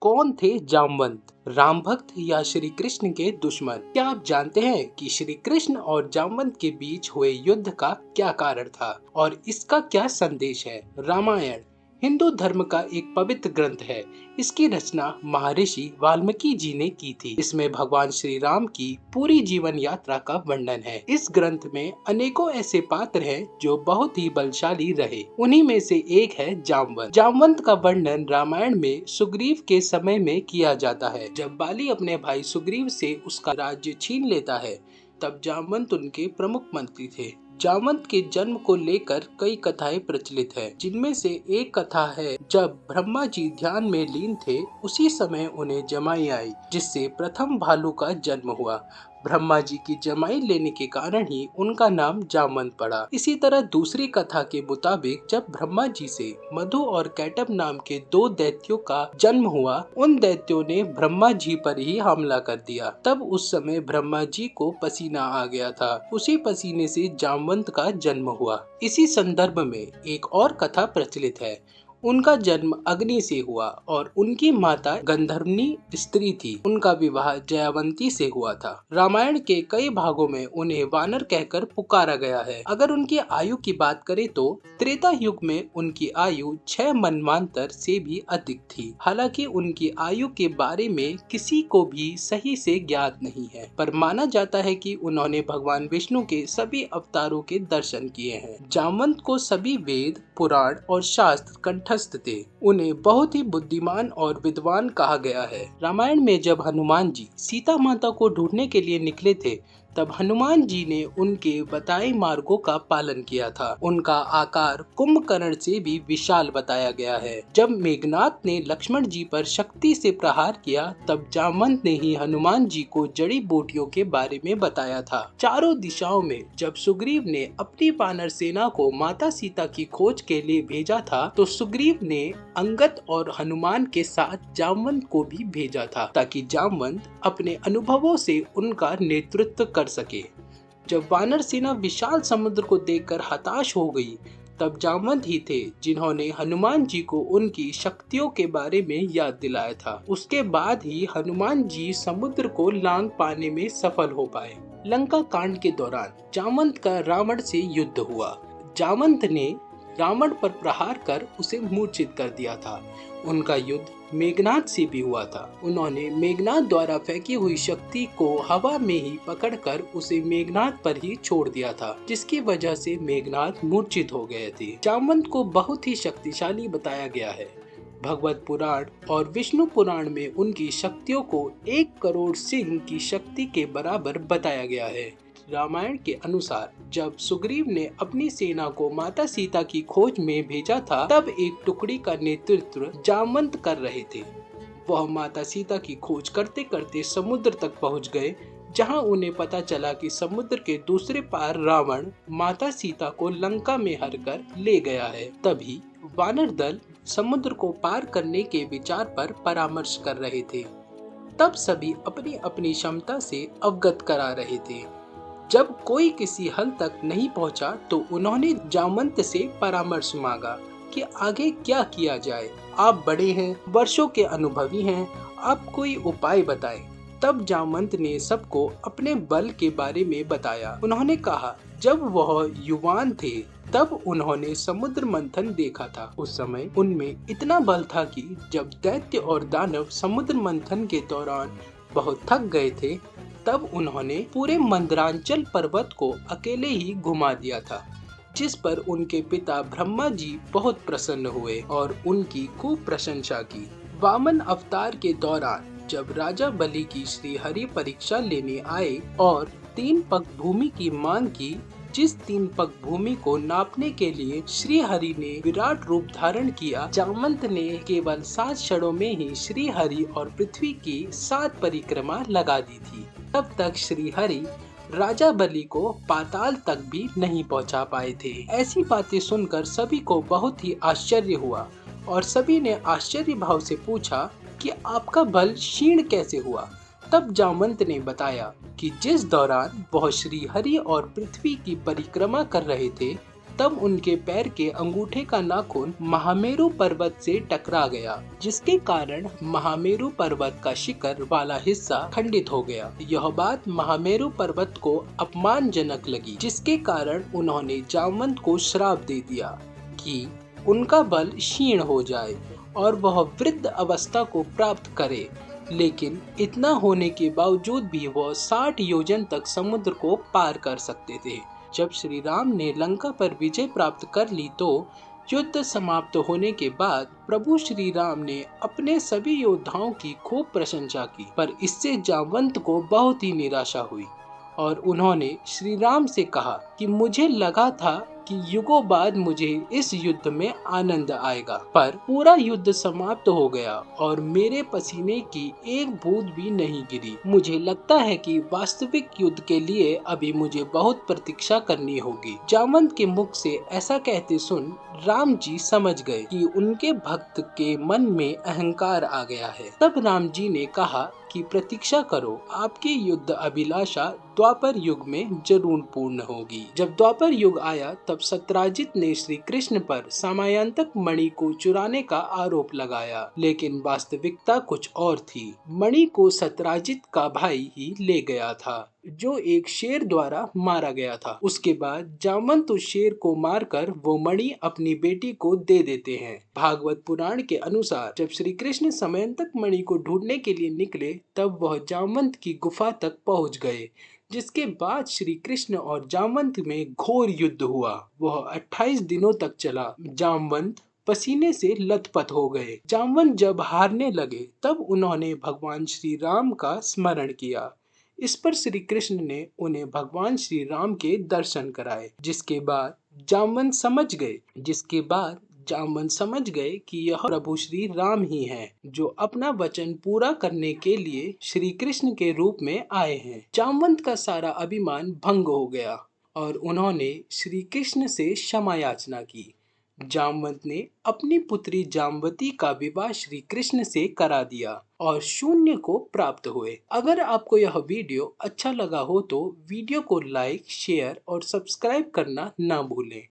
कौन थे जामवंत, राम भक्त या श्री कृष्ण के दुश्मन? क्या आप जानते हैं कि श्री कृष्ण और जामवंत के बीच हुए युद्ध का क्या कारण था और इसका क्या संदेश है? रामायण हिंदू धर्म का एक पवित्र ग्रंथ है। इसकी रचना महर्षि वाल्मीकि जी ने की थी। इसमें भगवान श्री राम की पूरी जीवन यात्रा का वर्णन है। इस ग्रंथ में अनेकों ऐसे पात्र हैं जो बहुत ही बलशाली रहे। उन्हीं में से एक है जामवंत। जामवंत का वर्णन रामायण में सुग्रीव के समय में किया जाता है। जब बाली अपने भाई सुग्रीव से उसका राज्य छीन लेता है, तब जामवंत उनके प्रमुख मंत्री थे। जामवंत के जन्म को लेकर कई कथाएं प्रचलित है, जिनमें से एक कथा है जब ब्रह्मा जी ध्यान में लीन थे, उसी समय उन्हें जमाई आई, जिससे प्रथम भालू का जन्म हुआ। ब्रह्मा जी की जमाई लेने के कारण ही उनका नाम जामवंत पड़ा। इसी तरह दूसरी कथा के मुताबिक जब ब्रह्मा जी से मधु और कैटब नाम के दो दैत्यों का जन्म हुआ, उन दैत्यों ने ब्रह्मा जी पर ही हमला कर दिया। तब उस समय ब्रह्मा जी को पसीना आ गया था। उसी पसीने से जामवंत का जन्म हुआ। इसी संदर्भ में एक और कथा प्रचलित है। उनका जन्म अग्नि से हुआ और उनकी माता गंधर्वनी स्त्री थी। उनका विवाह जयावंती से हुआ था। रामायण के कई भागों में उन्हें वानर कहकर पुकारा गया है। अगर उनकी आयु की बात करें तो त्रेता युग में उनकी आयु 6 मनवांतर से भी अधिक थी। हालांकि उनकी आयु के बारे में किसी को भी सही से ज्ञात नहीं है, पर माना जाता है कि उन्होंने भगवान विष्णु के सभी अवतारों के दर्शन किए हैं। जामवंत को सभी वेद, पुराण और शास्त्र कंठस्थ थे। उन्हें बहुत ही बुद्धिमान और विद्वान कहा गया है। रामायण में जब हनुमान जी सीता माता को ढूंढने के लिए निकले थे, तब हनुमान जी ने उनके बताए मार्गों का पालन किया था। उनका आकार कुंभकर्ण से भी विशाल बताया गया है। जब मेघनाथ ने लक्ष्मण जी पर शक्ति से प्रहार किया, तब जामवंत ने ही हनुमान जी को जड़ी बूटियों के बारे में बताया था। चारों दिशाओं में जब सुग्रीव ने अपनी वानर सेना को माता सीता की खोज के लिए भेजा था, तो सुग्रीव ने अंगद और हनुमान के साथ जामवंत को भी भेजा था, ताकि जामवंत अपने अनुभवों से उनका नेतृत्व कर सके। जब वानर सेना विशाल समुद्र को देखकर हताश हो गई, तब जामवंत ही थे जिन्होंने हनुमान जी को उनकी शक्तियों के बारे में याद दिलाया था। उसके बाद ही हनुमान जी समुद्र को लांघ पाने में सफल हो पाए। लंका कांड के दौरान जामवंत का रावण से युद्ध हुआ। जामवंत ने रावण पर प्रहार कर उसे मूर्छित कर दिया था। उनका युद्ध मेघनाथ से भी हुआ था। उन्होंने मेघनाथ द्वारा फेंकी हुई शक्ति को हवा में ही पकड़कर उसे मेघनाथ पर ही छोड़ दिया था, जिसकी वजह से मेघनाथ मूर्छित हो गए थे। जामवंत को बहुत ही शक्तिशाली बताया गया है। भगवत पुराण और विष्णु पुराण में उनकी शक्तियों को 1 करोड़ सिंह की शक्ति के बराबर बताया गया है। रामायण के अनुसार जब सुग्रीव ने अपनी सेना को माता सीता की खोज में भेजा था, तब एक टुकड़ी का नेतृत्व जामवंत कर रहे थे। वह माता सीता की खोज करते करते समुद्र तक पहुंच गए, जहां उन्हें पता चला कि समुद्र के दूसरे पार रावण माता सीता को लंका में हरकर ले गया है। तभी वानर दल समुद्र को पार करने के विचार पर परामर्श कर रहे थे। तब सभी अपनी अपनी क्षमता से अवगत करा रहे थे। जब कोई किसी हल तक नहीं पहुंचा, तो उन्होंने जामवंत से परामर्श मांगा कि आगे क्या किया जाए। आप बड़े हैं, वर्षों के अनुभवी हैं, आप कोई उपाय बताएं। तब जामवंत ने सबको अपने बल के बारे में बताया। उन्होंने कहा, जब वह युवान थे तब उन्होंने समुद्र मंथन देखा था। उस समय उनमें इतना बल था कि जब दैत्य और दानव समुद्र मंथन के दौरान बहुत थक गए थे, तब उन्होंने पूरे मंदरांचल पर्वत को अकेले ही घुमा दिया था, जिस पर उनके पिता ब्रह्मा जी बहुत प्रसन्न हुए और उनकी खूब प्रशंसा की। वामन अवतार के दौरान जब राजा बलि की श्री हरि परीक्षा लेने आए और 3 पग भूमि की मांग की, जिस 3 पग भूमि को नापने के लिए श्री हरि ने विराट रूप धारण किया, जामवंत ने केवल 7 क्षणों में ही श्री हरि और पृथ्वी की 7 परिक्रमा लगा दी थी। तब तक श्री हरि राजा बलि को पाताल तक भी नहीं पहुंचा पाए थे। ऐसी बातें सुनकर सभी को बहुत ही आश्चर्य हुआ और सभी ने आश्चर्य भाव से पूछा कि आपका बल क्षीण कैसे हुआ। तब जामवंत ने बताया कि जिस दौरान वह श्री हरि और पृथ्वी की परिक्रमा कर रहे थे, तब उनके पैर के अंगूठे का नाखून महामेरु पर्वत से टकरा गया, जिसके कारण महामेरु पर्वत का शिखर वाला हिस्सा खंडित हो गया। यह बात महामेरु पर्वत को अपमानजनक लगी, जिसके कारण उन्होंने जामवंत को श्राप दे दिया कि उनका बल क्षीण हो जाए और वह वृद्ध अवस्था को प्राप्त करे। लेकिन इतना होने के बावजूद भी वह 60 योजन तक समुद्र को पार कर सकते थे। जब श्री राम ने लंका पर विजय प्राप्त कर ली तो युद्ध समाप्त होने के बाद प्रभु श्री राम ने अपने सभी योद्धाओं की खूब प्रशंसा की, पर इससे जामवंत को बहुत ही निराशा हुई और उन्होंने श्री राम से कहा कि मुझे लगा था कि युगों बाद मुझे इस युद्ध में आनंद आएगा, पर पूरा युद्ध समाप्त हो गया और मेरे पसीने की एक बूंद भी नहीं गिरी। मुझे लगता है कि वास्तविक युद्ध के लिए अभी मुझे बहुत प्रतीक्षा करनी होगी। जामवंत के मुख से ऐसा कहते सुन राम जी समझ गए कि उनके भक्त के मन में अहंकार आ गया है। तब राम जी ने कहा कि प्रतीक्षा करो, आपकी युद्ध अभिलाषा द्वापर युग में जरूर पूर्ण होगी। जब द्वापर युग आया तब सत्यराजित ने श्री कृष्ण पर सामयांतक मणि को चुराने का आरोप लगाया, लेकिन वास्तविकता कुछ और थी। मणि को सत्यराजित का भाई ही ले गया था, जो एक शेर द्वारा मारा गया था। उसके बाद जामवंत उस शेर को मारकर वो मणि अपनी बेटी को दे देते हैं। भागवत पुराण के अनुसार जब श्री कृष्ण समयंतक मणि को ढूंढने के लिए निकले तब वह जामवंत की गुफा तक पहुंच गए, जिसके बाद श्री कृष्ण और जामवंत में घोर युद्ध हुआ। वह 28 दिनों तक चला। जामवंत पसीने से लथपथ हो गए। जामवंत जब हारने लगे तब उन्होंने भगवान श्री राम का स्मरण किया। इस पर श्री कृष्ण ने उन्हें भगवान श्री राम के दर्शन कराए, जिसके बाद जामवंत समझ गए कि यह प्रभु श्री राम ही हैं, जो अपना वचन पूरा करने के लिए श्री कृष्ण के रूप में आए हैं। जामवंत का सारा अभिमान भंग हो गया और उन्होंने श्री कृष्ण से क्षमा याचना की। जामवंत ने अपनी पुत्री जामवती का विवाह श्री कृष्ण से करा दिया और शून्य को प्राप्त हुए। अगर आपको यह वीडियो अच्छा लगा हो तो वीडियो को लाइक, शेयर और सब्सक्राइब करना ना भूलें।